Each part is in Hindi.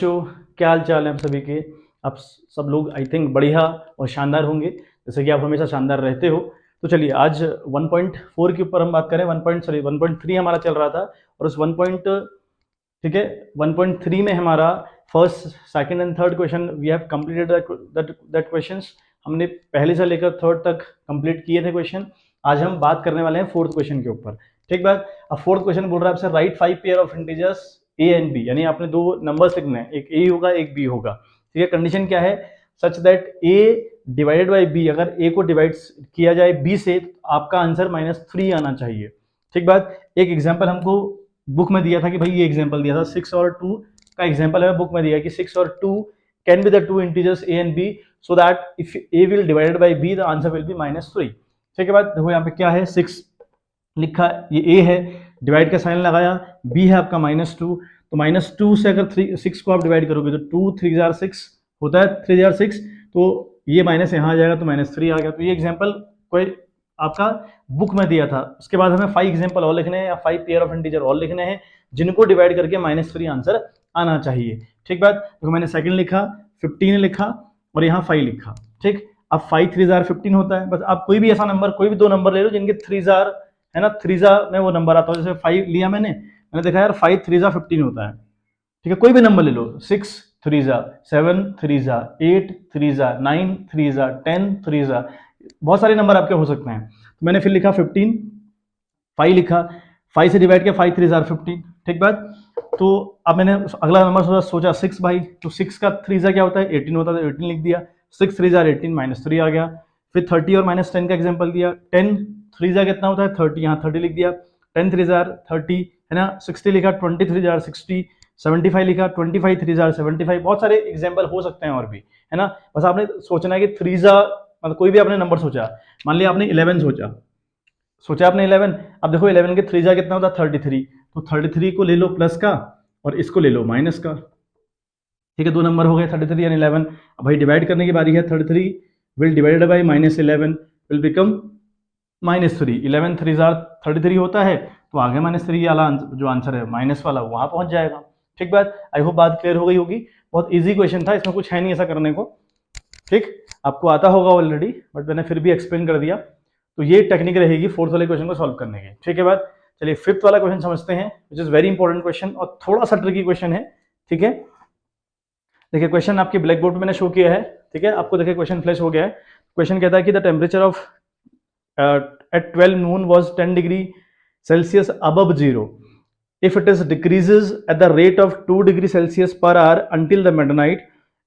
बच्चों, क्या हाल चाल है आप सभी के। आप सब लोग आई थिंक बढ़िया और शानदार होंगे, जैसे कि आप हमेशा शानदार रहते हो। तो चलिए आज 1.4 के ऊपर हम बात करें। 1.3 हमारा चल रहा था, और उस 1.3 में हमारा first, second and third question we have completed that questions. हमने पहले से लेकर थर्ड तक कंप्लीट किए थे क्वेश्चन। आज हम बात करने वाले हैं फोर्थ क्वेश्चन के ऊपर। ठीक बात। अब फोर्थ क्वेश्चन बोल रहा है आपसे right 5 pair of integers A and B, यानी आपने दो नंबर्स लिखने हैं, एक ए होगा एक बी होगा। ठीक है। कंडीशन क्या है, such that A divided by B, अगर ए को डिवाइड किया जाए बी से तो आपका आंसर -3 आना चाहिए। ठीक बात। एक एग्जाम्पल हमको बुक में दिया था कि भाई ये एग्जाम्पल दिया था 6 और 2 का एग्जाम्पल है बुक में दिया कि 6 और 2 can be the two integers A and B, so that if A will divided by B the answer will be -3। ठीक है बात। देखो यहाँ पे क्या है, 6 लिखा, ये ए है, डिवाइड का साइन लगाया, बी है आपका -2, तो -2 से अगर 6 को आप डिवाइड करोगे तो 2 3 जार 6 होता है, 3 जार 6, तो ये माइनस यहाँ आ जाएगा तो -3 आ गया। तो ये एग्जाम्पल कोई आपका बुक में दिया था। उसके बाद हमें 5 एग्जाम्पल और लिखने हैं या 5 पेयर ऑफ इंटीजर और लिखने हैं जिनको डिवाइड करके -3 आंसर आना चाहिए। ठीक बात। देखो मैंने सेकंड लिखा, 15 लिखा और यहाँ 5 लिखा। ठीक। अब 5 3 जार 15 होता है। बस आप कोई भी ऐसा नंबर, कोई भी दो नंबर ले लो जिनके 3 जार है ना, 3 जार में वो नंबर आता है। जैसे 5 लिया मैंने देखा यार 5 3 जार 15 होता है। ठीक है। कोई भी नंबर ले लो, 6 3 jar 7 3 jar 8 3 jar 9 3 jar 10 3 jar, बहुत सारे नंबर आपके हो सकते हैं। तो मैंने फिर लिखा 15, 5 लिखा, 5 से डिवाइड किया, 5 3 जार 15। ठीक बात। तो अब मैंने अगला नंबर सोचा 6 भाई, तो 6 का 3 जार क्या होता है, 18 होता है, तो 18 लिख दिया। 6 3 जार 18 -3 आ गया। फिर 30 और -10 का एग्जाम्पल दिया, 10 3 जार कितना होता है 30, यहाँ 30 लिख दिया। 10 3 जार 30 है ना, 60 लिखा, 23 जार 60, 75 लिखा, 25 3 जार 75। बहुत सारे एग्जाम्पल हो सकते हैं और भी, है ना। बस आपने सोचना है कि 3 जार, मतलब कोई भी आपने नंबर सोचा, मान लिया आपने 11 सोचा आपने 11। अब देखो 11 के 3 जार कितना होता है 33, तो 33 को ले लो प्लस का और इसको ले लो माइनस का। ठीक है, दो नंबर हो गए 33 और 11। अब भाई डिवाइड करने की बारी है। 33 will divided by -11 will become -3। 11 3 jar 33 होता है, तो आगे -3 वाला जो आंसर है माइनस वाला वहां पहुंच जाएगा। ठीक बात। आई होप बात क्लियर हो गई होगी। बहुत इजी क्वेश्चन था, इसमें कुछ है नहीं ऐसा करने को। ठीक, आपको आता होगा ऑलरेडी, बट मैंने फिर भी एक्सप्लेन कर दिया। तो ये टेक्निक रहेगी फोर्थ वाले क्वेश्चन को सॉल्व करने की। ठीक है बात। चलिए फिफ्थ वाला क्वेश्चन समझते हैं, which is very important question और थोड़ा सा ट्रिकी क्वेश्चन है। ठीक है, देखिए क्वेश्चन आपके ब्लैक बोर्ड पे मैंने शो किया है। ठीक है, आपको देखिए क्वेश्चन फ्लैश हो गया है। क्वेश्चन कहता है कि the temperature of at 12 noon was 10 degree Celsius above zero. If it is decreases at the rate of 2 degree Celsius per hour until the midnight,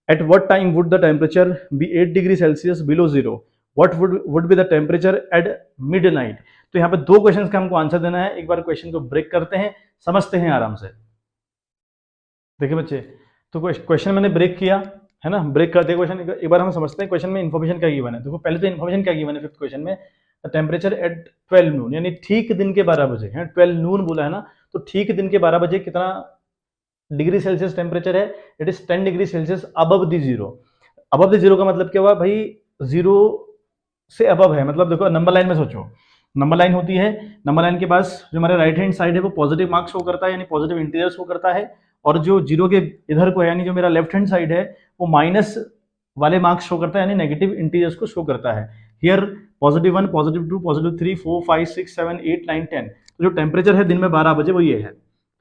at what time would the temperature be 8 degree Celsius below zero? What would be the temperature at midnight? तो यहाँ पे दो क्वेश्चंस का हमको आंसर देना है। एक बार क्वेश्चन को ब्रेक करते हैं, समझते हैं आराम से। देखिए बच्चे, तो क्वेश्चन मैंने ब्रेक किया है ना, ब्रेक करते हैं क्वेश्चन। एक बार हम समझते हैं क्वेश्चन में इन्फॉर्मेशन क्या गिवन है। देखो पहले तो इन्फॉर्मेशन क्या गिवन है फिफ्थ क्वेश्चन में, टेम्परेचर एट 12 नून, यानी ठीक दिन के 12 बजे है। 12 नून बोला है ना, तो ठीक दिन के 12 बजे कितना डिग्री सेल्सियस टेम्परेचर है, it is 10 degree Celsius above the zero. Above the zero का मतलब क्या हुआ भाई, जीरो से अबव है। मतलब देखो नंबर लाइन में सोचो, नंबर लाइन होती है, नंबर लाइन के पास जो हमारे राइट हैंड साइड है वो पॉजिटिव मार्क्स शो करता है, यानी पॉजिटिव इंटीजर शो करता है, और जो जीरो के इधर को है यानी जो मेरा लेफ्ट हैंड साइड है वो माइनस वाले मार्क्स शो करता है, यानी नेगेटिव इंटीजर्स को शो करता है। हियर +1 +2 +3 4 5 6 7 8 9 10। तो जो टेम्परेचर है दिन में 12 बजे वो ये है,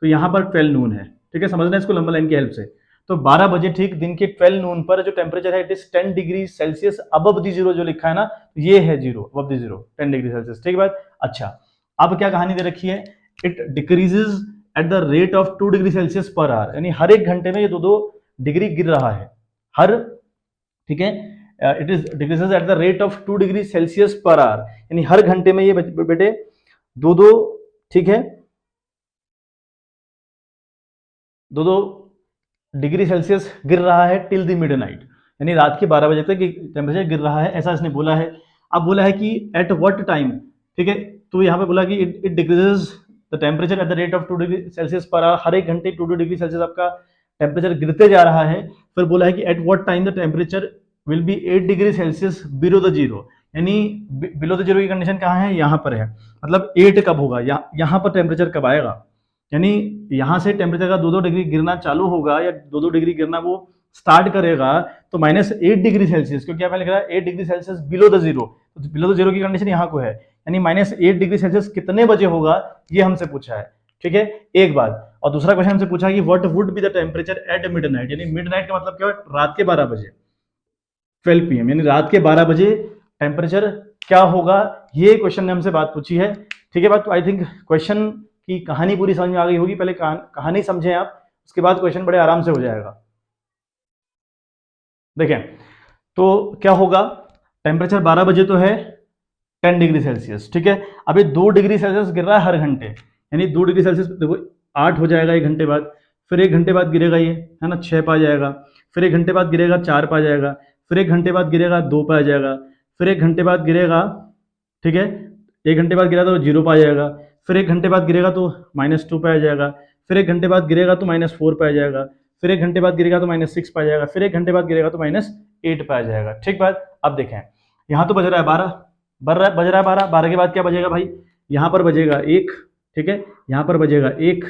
तो यहाँ पर 12 नून है। ठीक है, समझना इसको नंबर लाइन की हेल्प से। तो 12 बजे ठीक दिन के 12 नून पर जो टेम्परेचर है it is 10 degree Celsius above the zero, जो लिखा है ना ये है zero, above the zero 10 degree Celsius. ठीक बात। अच्छा, अब क्या कहानी दे रखी है, it decreases eight the rate of 2 degree Celsius per our, यानी हर एक घंटे में ये 2 डिग्री गिर रहा है हर। ठीक है, it is decreases eight the rate of 2 degree Celsius per our, यानी हर घंटे में ये बेटे 2 ठीक है 2 डिग्री सेल्सियस गिर रहा है टिल द मिडनाइट, यानी रात के 12 बजे तक टेम्परेचर गिर रहा है, ऐसा इसने बोला है। अब बोला है कि एट व्हाट टाइम। ठीक है, तो यहाँ पे बोला कि it decreases the temperature at the rate of 2 degree Celsius per hour, हर एक घंटे 2 डिग्री सेल्सियस आपका टेम्परेचर गिरते जा रहा है। फिर बोला है कि at what time the temperature will be 8 degree Celsius below the zero, यानी बिलो द जीरो की कंडीशन कहाँ है, यहाँ पर है। मतलब 8 कब होगा, यहाँ पर टेम्परेचर कब आएगा, यानी यहाँ से टेम्परेचर का 2-2 डिग्री गिरना चालू होगा या 2-2 डिग्री गिरना वो स्टार्ट करेगा तो -8 डिग्री सेल्सियस, क्योंकि यहाँ पे लिख रहा है 8 degree Celsius below the zero, तो बिलो द जीरो की कंडीशन यहाँ को है, यानी -8 डिग्री सेल्सियस कितने बजे होगा ये हमसे पूछा है। ठीक है, एक बात। और दूसरा क्वेश्चन हमसे पूछा कि what would be the temperature eight midnight, यानी मिडनाइट का मतलब क्या है, रात के 12 बजे, 12 PM, यानी रात के 12 बजे टेम्परेचर क्या होगा, ये क्वेश्चन ने हमसे बात पूछी है। ठीक है बात, तो आई थिंक क्वेश्चन की कहानी पूरी समझ में आ गई होगी। पहले कहानी समझें आप, उसके बाद क्वेश्चन बड़े आराम से हो जाएगा। देखें तो क्या होगा, टेम्परेचर 12 बजे तो है 10 डिग्री सेल्सियस। ठीक है, अभी 2 डिग्री सेल्सियस गिर रहा है हर घंटे, यानी 2 डिग्री सेल्सियस देखो 8 हो जाएगा 1 घंटे बाद, फिर 1 घंटे बाद गिरेगा ये, है ना, 6 पा जाएगा, फिर 1 घंटे बाद गिरेगा 4 पा जाएगा, फिर 1 घंटे बाद गिरेगा 2 पा जाएगा, फिर 1 घंटे बाद गिरेगा, ठीक है, 1 घंटे बाद गिरा तो 0 पा जाएगा, फिर 1 घंटे बाद गिरेगा तो -2 पे आ जाएगा, फिर 1 घंटे बाद गिरेगा तो -4 पे आ जाएगा, फिर 1 घंटे बाद गिरेगा तो -6 पे आ जाएगा, फिर 1 घंटे बाद गिरेगा तो -8 पे आ जाएगा। ठीक बात। अब देखें यहाँ तो बज रहा है 12, बज रहा है 12, 12 के बाद क्या बजेगा भाई, यहाँ पर बजेगा 1, ठीक है, यहाँ पर बजेगा 1,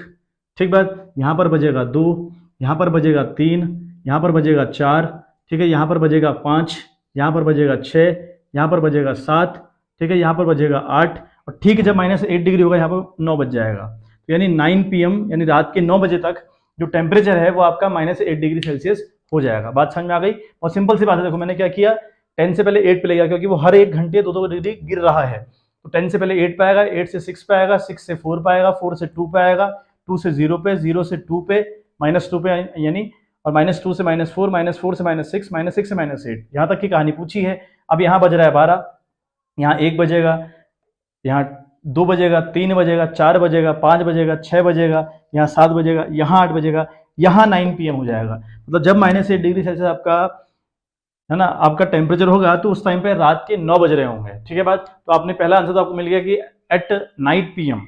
ठीक बात, यहाँ पर बजेगा 2, यहाँ पर बजेगा 3, यहाँ पर बजेगा 4, ठीक है, यहाँ पर बजेगा 5, यहाँ पर बजेगा 6, यहाँ पर बजेगा 7, ठीक है, यहाँ पर बजेगा 8, और ठीक है जब -8 डिग्री होगा यहाँ पर 9 बज जाएगा, तो यानी 9 PM, यानी रात के 9 बजे तक जो टेम्परेचर है वो आपका -8 डिग्री सेल्सियस हो जाएगा। बात समझ में आ गई। और सिंपल सी बात है, देखो मैंने क्या किया, 10 से पहले 8 पे ले गया, क्योंकि वो हर 1 घंटे 2-2 डिग्री गिर रहा है, तो 10 से पहले 8 पे आएगा, 8 से 6 पे आएगा, 6 से 4 पे आएगा, 4 से 2 पे आएगा, 2 से 0 पे, 0 से 2 पे, -2 पे, यानी और -2 से -4, -4 से -6, -6 से -8, यहाँ तक की कहानी पूछी है। अब यहाँ बज रहा है 12, यहाँ 1 बजेगा, यहाँ 2 बजेगा, 3 बजेगा, 4 बजेगा, 5 बजेगा, 6 बजेगा, यहाँ 7 बजेगा, यहाँ 8 बजेगा, यहाँ 9 PM हो जाएगा। मतलब जब -8 डिग्री सेल्सियस आपका, है ना, आपका टेम्परेचर होगा तो उस टाइम पे रात के 9 बज रहे होंगे। ठीक है बात, तो आपने पहला आंसर तो आपको मिल गया कि at night PM,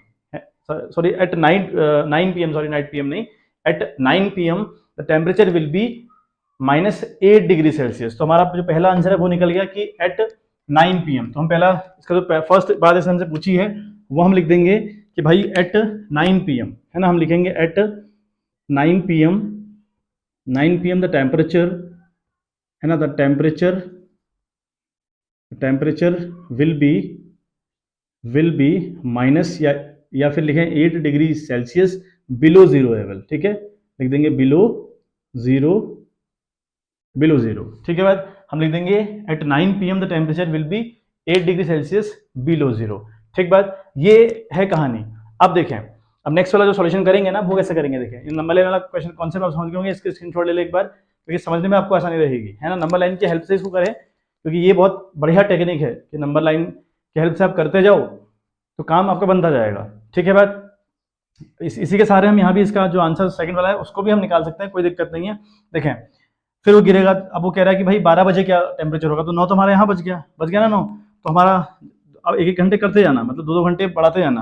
sorry at night 9 PM, sorry night PM नहीं, at 9 PM the temperature will be -8 degree Celsius. तो हमारा जो पहला आंसर है वो निकल गया कि एट 9 PM। तो हम पहला इसका जो फर्स्ट बात इसने हमसे पूछी है वो हम लिख देंगे कि भाई एट 9 PM, है ना, हम लिखेंगे at 9 PM, 9 PM the temperature, है ना, the temperature will be minus, या फिर लिखें 8 degree Celsius below zero level. ठीक है, लिख देंगे बिलो जीरो। ठीक है बात, हम लिख देंगे at 9 PM the temperature will be 8 degree Celsius below zero. ठीक बात, ये है कहानी। अब देखें, अब नेक्स्ट वाला जो सॉल्यूशन करेंगे ना वो कैसे करेंगे, देखें नंबर लाइन वाला क्वेश्चन कॉन्सेप्ट आप समझ गए होंगे, इसके स्क्रीनशॉट ले ले एक बार, क्योंकि समझने में आपको आसानी रहेगी, है ना। नंबर लाइन की हेल्प से इसको करें, क्योंकि ये बहुत बढ़िया टेक्निक है कि नंबर लाइन की हेल्प से आप करते जाओ तो काम आपका बनता जाएगा। ठीक है बात, इसी के सहारे हम यहाँ भी इसका जो आंसर सेकंड वाला है उसको भी हम निकाल सकते हैं, कोई दिक्कत नहीं है। देखें फिर वो गिरेगा, अब वो कह रहा है कि भाई 12 बजे क्या टेम्परेचर होगा, तो 9 तो हमारा यहाँ बच गया ना 9, तो हमारा अब 1-1 घंटे करते जाना, मतलब 2-2 घंटे बढ़ाते जाना,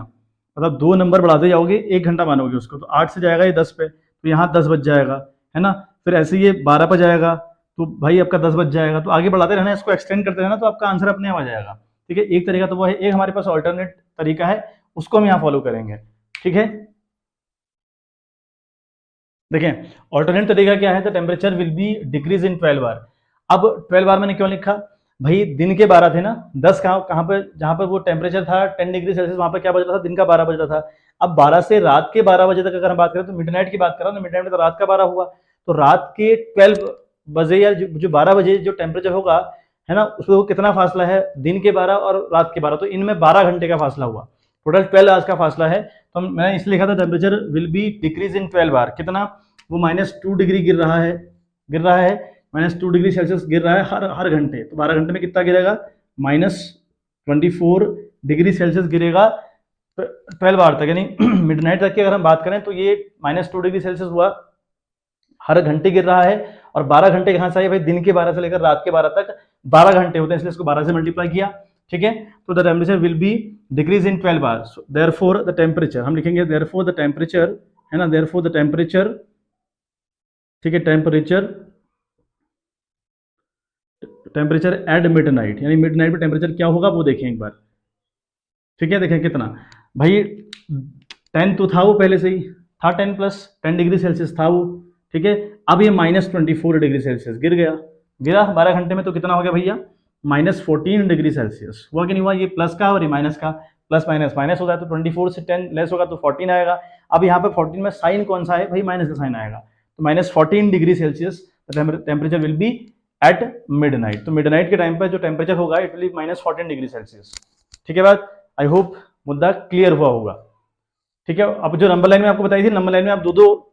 मतलब 2 नंबर बढ़ाते जाओगे, 1 घंटा मानोगे उसको, तो 8 से जाएगा ये 10 पे, तो यहाँ 10 बज जाएगा, है ना। फिर ऐसे ये 12 पर जाएगा तो भाई आपका 10 बज जाएगा, तो आगे बढ़ाते रहना, इसको एक्सटेंड करते रहना, तो आपका आंसर अपने आप आ जाएगा। ठीक है, एक तरीका तो वो है, एक हमारे पास ऑल्टरनेट तरीका है, उसको हम यहाँ फॉलो करेंगे। ठीक है, देखें ऑल्टरनेट तरीका क्या है, the temperature will be decrease in 12 hour. अब 12 आवर मैंने क्यों लिखा भाई, दिन के 12 थे ना, 10 कहाँ पर, जहां पर वो टेम्परेचर था 10 डिग्री सेल्सियस, वहां पर क्या बज रहा था, दिन का 12 बज रहा था। अब 12 से रात के 12 बजे तक अगर हम बात करें तो मिडनाइट की बात कर रहा हूँ, मिडनाइट में तो रात का 12 हुआ, तो रात के 12 बजे या जो 12 बजे जो टेम्परेचर होगा, है ना, उसमें कितना फासला है, दिन के 12 और रात के 12, तो इनमें 12 घंटे का फासला हुआ, टोटल 12 आवर्स का फासला है। तो मैंने इसलिए लिखा था temperature will be decrease in 12 hour, कितना, वो -2 डिग्री गिर रहा है -2 डिग्री सेल्सियस गिर रहा है हर घंटे, तो 12 घंटे में कितना गिरेगा, -24 डिग्री सेल्सियस गिरेगा 12 आवर तक, यानी मिडनाइट तक की अगर हम बात करें तो ये -2 डिग्री सेल्सियस हुआ, हर घंटे गिर रहा है। और 12 घंटे कहाँ से आए भाई, दिन के 12 से लेकर रात के 12 तक 12 घंटे होते हैं, इसलिए इसको 12 से मल्टीप्लाई किया। ठीक है, तो the temperature will be decrease in 12 hours, therefore the temperature, हम लिखेंगे देयरफॉर द टेम्परेचर, है ना, देयरफॉर द टेम्परेचर, ठीक है, टेम्परेचर एट मिडनाइट, यानी मिडनाइट में टेम्परेचर क्या होगा वो देखें एक बार। ठीक है, देखें कितना भाई, 10 तो था वो पहले से ही, था 10 प्लस 10 डिग्री सेल्सियस था वो, ठीक है। अब ये -24 डिग्री सेल्सियस गिरा 12 घंटे में, तो कितना हो गया भैया, -14 डिग्री सेल्सियस। हुआ कि नहीं हुआ, ये प्लस का और ये माइनस का, प्लस माइनस माइनस होगा तो 24 से 10 लेस होगा तो 14 आएगा। अब यहाँ पे 14 में साइन कौन सा है भाई, माइनस का साइन आएगा, तो -14 degree Celsius temperature will be at midnight. तो मिडनाइट के टाइम पर जो टेम्परेचर होगा it will be -14 degree Celsius, ठीक है बात। आई होप मुद्दा क्लियर हुआ होगा, ठीक है। अब जो नंबर लाइन में आपको बताई थी, नंबर लाइन में आप दो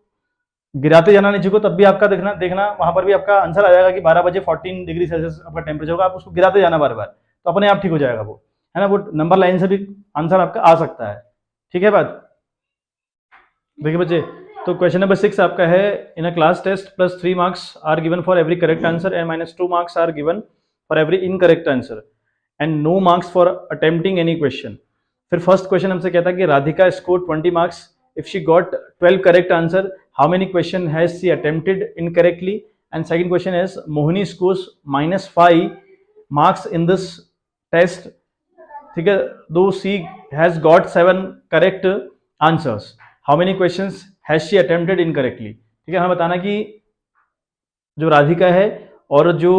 गिराते जाना नीचे को, तब भी आपका देखना वहां पर भी आपका आंसर आ जाएगा कि 12 बजे 14 डिग्री सेल्सियस आपका टेम्परेचर होगा, आप उसको गिराते जाना बार बार, तो अपने आप ठीक हो जाएगा वो, है ना। वो नंबर लाइन से भी आंसर आपका आ सकता है, ठीक है बात। देखिए बच्चे, तो क्वेश्चन नंबर 6 आपका है, in a class test +3 marks are given for every correct answer and -2 marks are given for every incorrect answer and no marks for attempting any question. फिर फर्स्ट क्वेश्चन हमसे कहता है कि Radhika score 20 marks if she got 12 correct answer, how many question has she attempted incorrectly? And second question is Mohini scores -5 marks in this test, ठीक है, though she has got 7 correct answers, how many questions has she attempted incorrectly? ठीक है, हमें बताना कि जो राधिका है और जो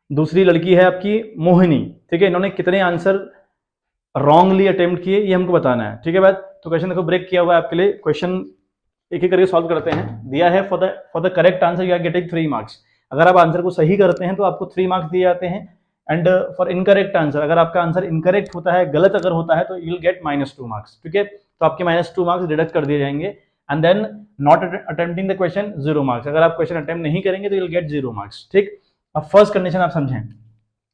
दूसरी लड़की है आपकी मोहिनी, ठीक है, इन्होंने कितने आंसर रॉन्गली अटेम्प्ट किए, ये हमको बताना है, ठीक है बात। तो क्वेश्चन देखो ब्रेक किया हुआ है आपके लिए, क्वेश्चन एक एक करके सॉल्व करते हैं। दिया है for the correct answer you are getting 3 marks. अगर आप आंसर को सही करते हैं तो आपको 3 मार्क्स दिए जाते हैं, एंड फॉर इनकरेक्ट आंसर, अगर आपका आंसर इनकरेक्ट होता है, गलत अगर होता है, तो यू विल गेट -2 मार्क्स, ठीक है। तो आपके -2 मार्क्स डिडक्ट कर दिए जाएंगे, and then not attempting the question 0 marks. अगर आप क्वेश्चन अटेम्प्ट नहीं करेंगे तो यू विल गेट 0 मार्क्स, ठीक। अब फर्स्ट कंडीशन आप समझें,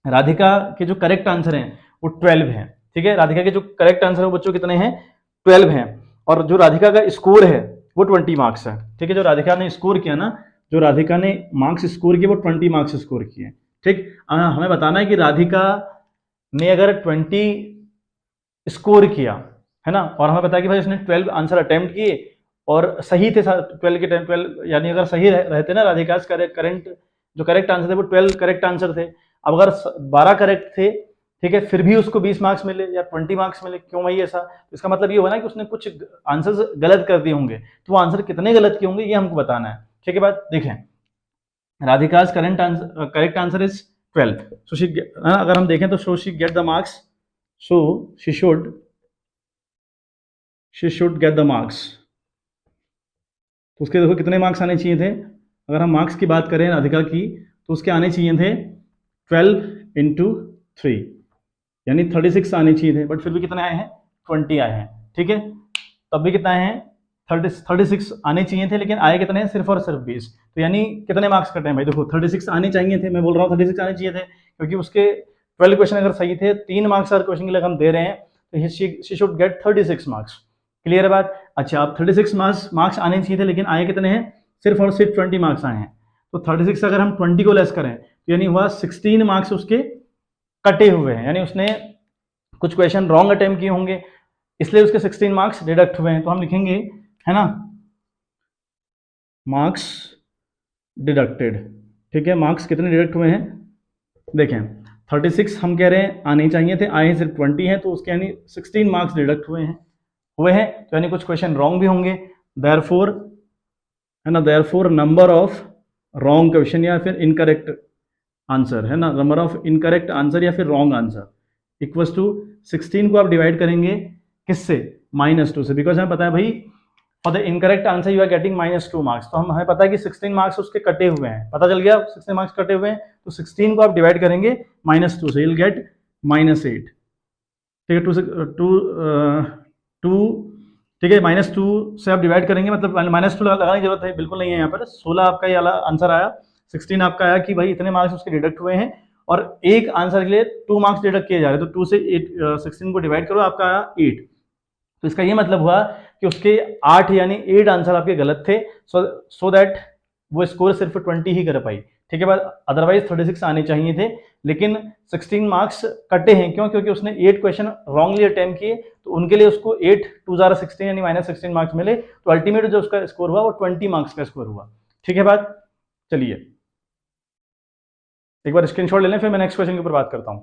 राधिका के जो करेक्ट आंसर हैं वो 12 हैं, ठीक है। राधिका के जो करेक्ट आंसर है वो बच्चों कितने हैं, 12 हैं, और जो राधिका का स्कोर है वो 20 मार्क्स है, ठीक है। जो राधिका ने स्कोर किया ना, जो राधिका ने मार्क्स स्कोर किए वो 20 मार्क्स स्कोर किए, ठीक। हमें बताना है कि राधिका ने अगर 20 स्कोर किया, है ना, और हमें पता है कि भाई उसने 12 आंसर अटेम्प्ट किए और सही थे 12 के टाइम 12, यानी अगर सही रहते ना राधिका करेंट जो करेक्ट आंसर थे वो 12 करेक्ट आंसर थे। अब अगर 12 करेक्ट थे, ठीक है, फिर भी उसको 20 मार्क्स मिले या 20 मार्क्स मिले, क्यों भाई ऐसा? इसका मतलब ये हुआ ना कि उसने कुछ आंसर्स गलत कर दिए होंगे, तो वो आंसर कितने गलत किए होंगे ये हमको बताना है, ठीक है बात। देखें, Radhika's correct answer is 12, so she, अगर हम देखें तो so she get the marks, so she should get the marks. तो उसके देखो कितने मार्क्स आने चाहिए थे, अगर हम मार्क्स की बात करें राधिका की तो उसके आने चाहिए थे 12 × 3, यानी 36 आने चाहिए थे, बट फिर भी कितने आए हैं, 20 आए हैं, ठीक है। तब भी कितना आए हैं, 36 आने चाहिए थे, लेकिन आए कितने हैं, सिर्फ और सिर्फ 20। तो यानी कितने मार्क्स कटे हैं भाई, देखो 36 आने चाहिए थे, मैं बोल रहा हूँ 36 आने चाहिए थे, क्योंकि उसके 12 क्वेश्चन अगर सही थे, 3 मार्क्स हर क्वेश्चन के लिए हम दे रहे हैं, तो she should gate 36 marks. Clear है बात। अच्छा, अब 36 मार्क्स आने चाहिए थे, लेकिन आए कितने हैं, सिर्फ और सिर्फ 20 मार्क्स आए हैं। तो 36 से अगर हम 20 को लेस करें तो यानी हुआ 16 मार्क्स उसके कटे हुए हैं, यानी उसने कुछ क्वेश्चन रॉन्ग अटेम्प्ट किए होंगे, इसलिए उसके 16 मार्क्स डिडक्ट हुए हैं। तो हम लिखेंगे, है ना, मार्क्स डिडक्टेड, ठीक है। मार्क्स कितने डिडक्ट हुए हैं, देखें 36 हम कह रहे हैं आने चाहिए थे, आए सिर्फ 20 हैं, तो उसके यानी 16 मार्क्स डिडक्ट हुए हैं, तो यानी कुछ क्वेश्चन रॉन्ग भी होंगे, देयरफॉर, है ना, therefore number of wrong question या फिर इनकरेक्ट आंसर, है ना, नंबर ऑफ इनकरेक्ट आंसर या फिर रॉन्ग आंसर इक्वल्स टू 16 को आप डिवाइड करेंगे किससे, -2 से, बिकॉज हमें पता है भाई for the incorrect answer you are getting -2 marks, तो हमें पता है कि 16 मार्क्स उसके कटे हुए हैं, पता चल गया 16 मार्क्स कटे हुए हैं, तो 16 को आप डिवाइड करेंगे -2 से, you'll get -8, ठीक है। 2 ठीक है, -2 से आप डिवाइड करेंगे, मतलब -2 लगाने की जरूरत है बिल्कुल नहीं है, यहाँ पर 16 आपका ये आंसर आया, 16 आपका आया कि भाई इतने मार्क्स उसके डिडक्ट हुए हैं, और एक आंसर के लिए 2 मार्क्स डिडक्ट किए जा रहे हैं, तो 2 से 16 को डिवाइड करो, आपका आया 8। तो इसका ये मतलब हुआ कि उसके 8 यानी 8 आंसर आपके गलत थे, सो दैट वो स्कोर सिर्फ 20 ही कर पाई, ठीक है। अदरवाइज 36 आने चाहिए थे, लेकिन 16 मार्क्स कटे हैं, क्यों, क्योंकि उसने 8 क्वेश्चन रॉन्गली अटेम्प्ट किए, तो उनके लिए उसको 8 2 16 यानी -16 मार्क्स मिले, तो अल्टीमेट जो उसका स्कोर हुआ वो 20 मार्क्स का स्कोर हुआ, ठीक है बात। चलिए एक बार स्क्रीनशॉट ले लें, फिर मैं नेक्स्ट क्वेश्चन के ऊपर बात करता हूं।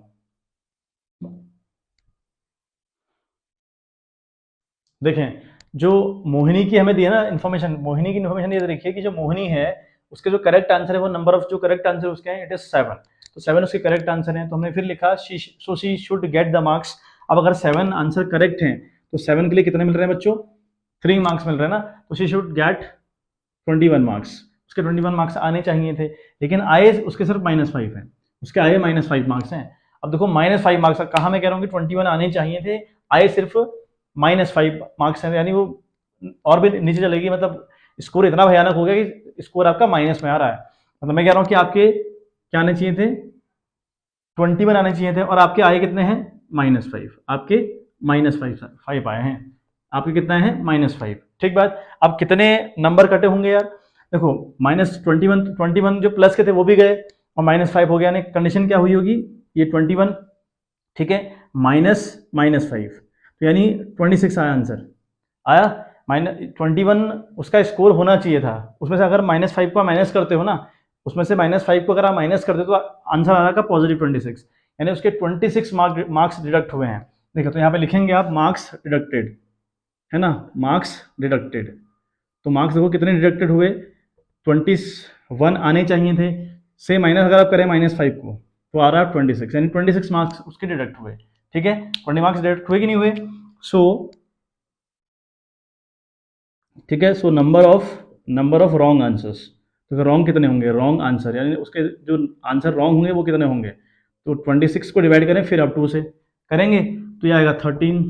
देखें, जो मोहिनी की हमें दिया ना इन्फॉर्मेशन, मोहिनी की इन्फॉर्मेशन ये देखिए कि जो मोहिनी है उसके जो करेक्ट आंसर है वो नंबर ऑफ जो करेक्ट आंसर उसके हैं इट इज 7, तो 7 उसके करेक्ट आंसर है। तो हमने फिर लिखा सो she should get the marks. अब अगर 7 आंसर करेक्ट हैं तो 7 के लिए कितने मिल रहे हैं बच्चों, 3 मार्क्स मिल रहे हैं ना, तो शी शुड गेट 21 मार्क्स, उसके 21 मार्क्स आने चाहिए थे, लेकिन आए उसके सिर्फ -5 हैं, उसके आए -5 मार्क्स हैं। अब देखो -5 मार्क्स कहाँ मैं कह रहा हूँ कि 21 आने चाहिए थे, आए सिर्फ -5 मार्क्स हैं, यानी वो और भी नीचे चलेगी, मतलब स्कोर इतना भयानक हो गया कि स्कोर आपका माइनस में आ रहा है। मतलब मैं कह रहा हूँ कि आपके क्या आने चाहिए थे, 21 आने चाहिए थे, और आपके आए कितने हैं -5, आपके -5 आए हैं, आपके कितना है -5। ठीक बात। अब कितने नंबर कटे होंगे यार, देखो -21 जो प्लस के थे वो भी गए और -5 हो गया, यानी कंडीशन क्या हुई होगी, ये 21 ठीक है -5, तो यानी 26 आया आंसर, आया -21 उसका स्कोर होना चाहिए था, उसमें से अगर -5 को माइनस करते हो ना, उसमें से -5 को अगर आप माइनस करते हो तो आंसर आ रहा का +26, यानी उसके 26 मार्क्स डिडक्ट हुए हैं। देखो तो यहाँ पे लिखेंगे आप मार्क्स डिडक्टेड, है ना, मार्क्स डिडक्टेड, तो मार्क्स देखो कितने डिडक्टेड हुए, 21 आने चाहिए थे, से माइनस अगर आप करें -5 को तो आ रहा है 26, यानी 26 मार्क्स उसके डिडक्ट हुए। ठीक है, 20 मार्क्स डिडक्ट हुए कि नहीं हुए, सो ठीक है, so number of wrong answers, तो रॉन्ग कितने होंगे, रॉन्ग आंसर यानी उसके जो आंसर रॉन्ग होंगे वो कितने होंगे, तो 26 को डिवाइड करें फिर अब 2 से करेंगे तो ये आएगा 13,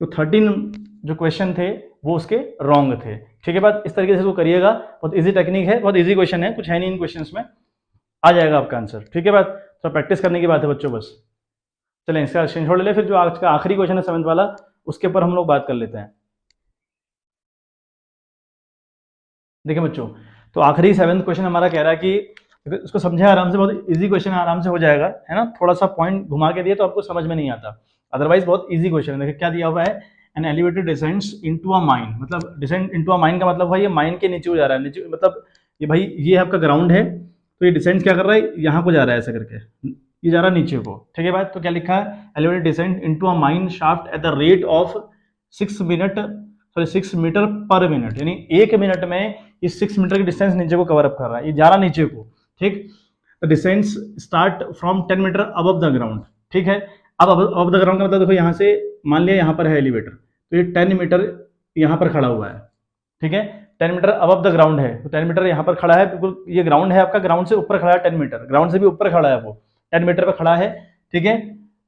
तो 13 जो क्वेश्चन थे वो उसके रॉन्ग थे। ठीक है बात, इस तरीके से इसको करिएगा, बहुत इजी टेक्निक है, बहुत इजी क्वेश्चन है, कुछ है नहीं इन क्वेश्चन में, आ जाएगा आपका आंसर। ठीक है बात, तो प्रैक्टिस करने की बात है बच्चों बस। चलें इसका स्क्रीनशॉट ले लें, फिर जो आज का आखिरी क्वेश्चन है 7th वाला उसके ऊपर हम लोग बात कर लेते हैं। देखिए बच्चों, तो आखिरी 7th क्वेश्चन हमारा कह रहा है कि इसको समझे आराम से, बहुत इजी क्वेश्चन है, आराम से हो जाएगा, है ना, थोड़ा सा पॉइंट घुमा के दिए तो आपको समझ में नहीं आता, अदरवाइज बहुत इजी क्वेश्चन है। देखिए क्या दिया हुआ है, an elevated descents into a mine, मतलब डिसेंट इनटू अ माइन का मतलब भाई ये माइन के नीचे हो जा रहा है, नीचे मतलब ये भाई ये आपका ग्राउंड है, तो ये डिसेंट क्या कर रहा है, यहाँ को जा रहा है ऐसा करके, ये जा रहा है नीचे को। ठीक है बात, तो क्या लिखा है, elevated descent into a mine shaft at the rate of 6 metre per minute, यानी 1 मिनट में इस 6 मीटर की डिस्टेंस नीचे को कवर अप कर रहा है, ये जा रहा नीचे को। ठीक, तो distance start from 10 metre above the ground. ठीक है, अब अबव द ग्राउंड का मतलब देखो यहाँ से मान लिया यहाँ पर है एलिवेटर, तो ये 10 मीटर यहाँ पर खड़ा हुआ है। ठीक है, 10 मीटर अबव द ग्राउंड है, तो 10 मीटर यहाँ पर खड़ा है, बिल्कुल ये ग्राउंड है आपका, ग्राउंड से ऊपर खड़ा है 10 मीटर, ग्राउंड से भी ऊपर खड़ा है, वो 10 मीटर पर खड़ा है। ठीक है,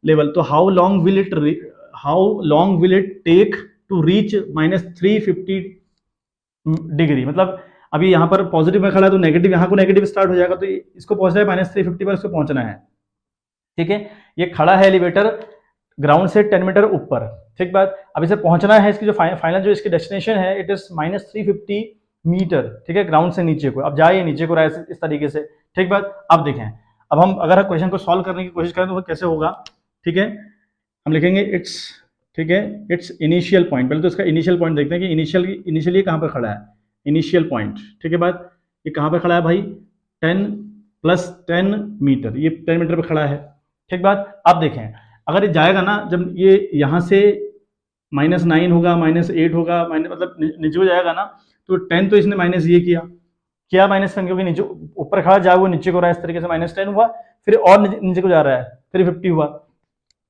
लेवल, तो how long will it take to reach -350 degree, मतलब अभी यहाँ पर पॉजिटिव में खड़ा है तो नेगेटिव, यहाँ को नेगेटिव स्टार्ट हो जाएगा, तो इसको पहुंचना है -350 पर, इसको पहुंचना है। ठीक है, ये खड़ा है एलिवेटर ग्राउंड से 10 मीटर ऊपर। ठीक बात, अब इसे पहुंचना है, इसकी जो फाइनल जो इसकी डेस्टिनेशन है इट इज -350 मीटर। ठीक है, ग्राउंड से नीचे को, अब जाए नीचे को रहा है इस तरीके से। ठीक बात, अब देखें, अब हम अगर क्वेश्चन को सॉल्व करने की कोशिश करें तो वो कैसे होगा। ठीक है, हम लिखेंगे इट्स, ठीक है, इट्स इनिशियल पॉइंट, पहले तो इसका इनिशियल पॉइंट देखते हैं कि इनिशियली कहाँ पर खड़ा है, इनिशियल पॉइंट। ठीक है बात, ये कहाँ पर खड़ा है भाई, 10 + 10 मीटर, ये 10 मीटर पर खड़ा है। ठीक बात, अब देखें अगर ये जाएगा ना, जब ये यहाँ से -9 होगा, -8 होगा, मतलब नीचे को जाएगा ना, तो 10 तो इसने माइनस ये किया -10, क्योंकि नीचे ऊपर खड़ा जाए वो नीचे को रहा है इस तरीके से, -10 हुआ, फिर और नीचे को जा रहा है 350 हुआ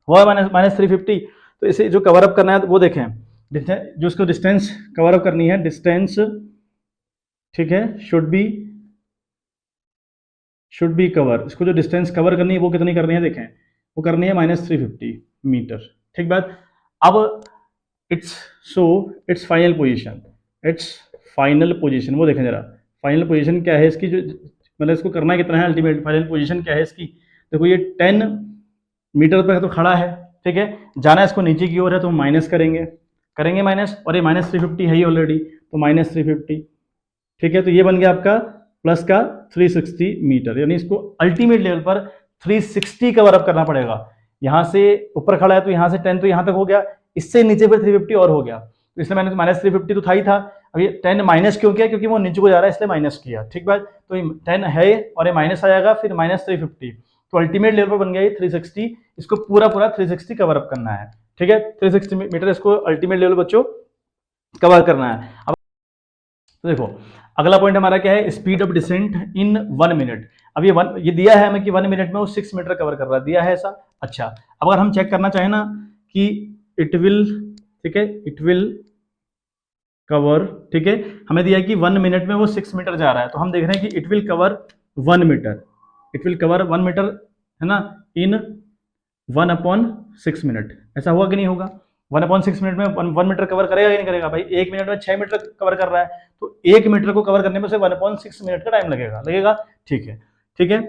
-350। तो इसे जो कवर अप करना है वो देखें, जो इसको डिस्टेंस कवर अप करनी है, डिस्टेंस, ठीक है, शुड बी कवर, इसको जो डिस्टेंस कवर करनी है वो कितनी करनी है, देखें वो करनी है -350 मीटर। ठीक बात, अब इट्स फाइनल पोजीशन, वो देखें जरा फाइनल पोजीशन क्या है इसकी, जो मतलब इसको करना कितना है, अल्टीमेट फाइनल पोजीशन क्या है इसकी। देखो ये 10 मीटर पर तो खड़ा है, ठीक है, जाना इसको नीचे की ओर है, तो माइनस करेंगे माइनस, और ये -350 है ही ऑलरेडी, तो -350। ठीक है, तो ये बन गया आपका प्लस का 360 मीटर, यानी इसको अल्टीमेट लेवल पर 360 कवर अप करना पड़ेगा। यहाँ से ऊपर खड़ा है तो यहाँ से 10 तो यहाँ तक हो गया, इससे नीचे पर 350 और हो गया, तो इसलिए मैंने -350 तो था ही था, अब ये 10 माइनस क्यों किया, क्योंकि वो नीचे को जा रहा है इसलिए माइनस किया। ठीक बात, तो ये 10 है और ये माइनस आएगा, फिर -350, तो अल्टीमेट लेवल पर बन गया ये 360, इसको पूरा 360 कवर अप करना है। ठीक है, 360 मीटर इसको अल्टीमेट लेवल बच्चों कवर करना है। अब तो देखो अगला पॉइंट हमारा क्या है, speed of descent in 1 minute. अब ये दिया है हमें कि 1 मिनट में वो 6 मीटर कवर कर रहा है, दिया है ऐसा। अच्छा अब अगर हम चेक करना चाहें ना कि इट विल, ठीक है, इट विल कवर, ठीक है, हमें दिया है कि 1 मिनट में वो 6 मीटर जा रहा है, तो हम देख रहे हैं कि it will cover 1 metre, it will cover 1 metre, है ना, इन 1/6 मिनट। ऐसा हुआ कि नहीं होगा? 1/6 मिनट में 1 मीटर कवर करेगा कि नहीं करेगा भाई? 1 मिनट में 6 मीटर कवर कर रहा है, तो 1 मीटर को कवर करने में उसे 1/6 मिनट का टाइम लगेगा, लगेगा, ठीक है, ठीक है।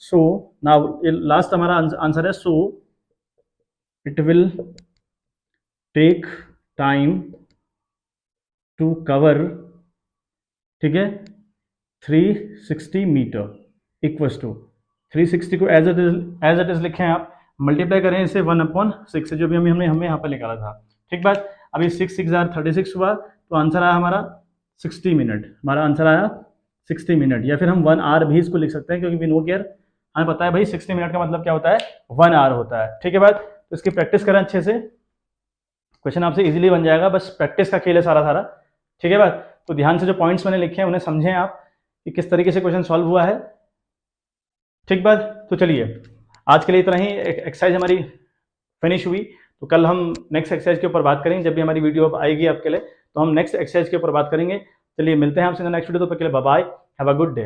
सो नाउ लास्ट हमारा आंसर है, so it will take time to cover, ठीक है, 360 मीटर इक्वल्स टू 360 को एज इट इज लिखें आप, मल्टीप्लाई करें इसे 1/6 से, जो भी हमें हमें यहाँ पर निकाला था, ठीक बात। अभी 6×6 = 36 हुआ, तो आंसर आया हमारा 60 मिनट, हमारा आंसर आया 60 मिनट, या फिर हम 1 आवर भी इसको लिख सकते हैं, क्योंकि वी नो केयर हमें पता है भाई 60 मिनट का मतलब क्या होता है, 1 आवर होता है, ठीक है बात। तो इसकी प्रैक्टिस करें अच्छे से, क्वेश्चन आपसे इजीली बन जाएगा, बस प्रैक्टिस का खेल है सारा सारा, ठीक है बात। तो ध्यान से जो पॉइंट्स मैंने लिखे हैं उन्हें समझें आप कि किस तरीके से क्वेश्चन सॉल्व हुआ है, ठीक बात। तो चलिए आज के लिए इतना ही, एक्सरसाइज हमारी फिनिश हुई, तो कल हम नेक्स्ट एक्सरसाइज के ऊपर बात करेंगे, जब भी हमारी वीडियो आएगी आपके लिए, तो हम नेक्स्ट एक्सरसाइज के ऊपर बात करेंगे। चलिए मिलते हैं आपसे नेक्स्ट वीडियो, तो तक के लिए bye bye, have a good day.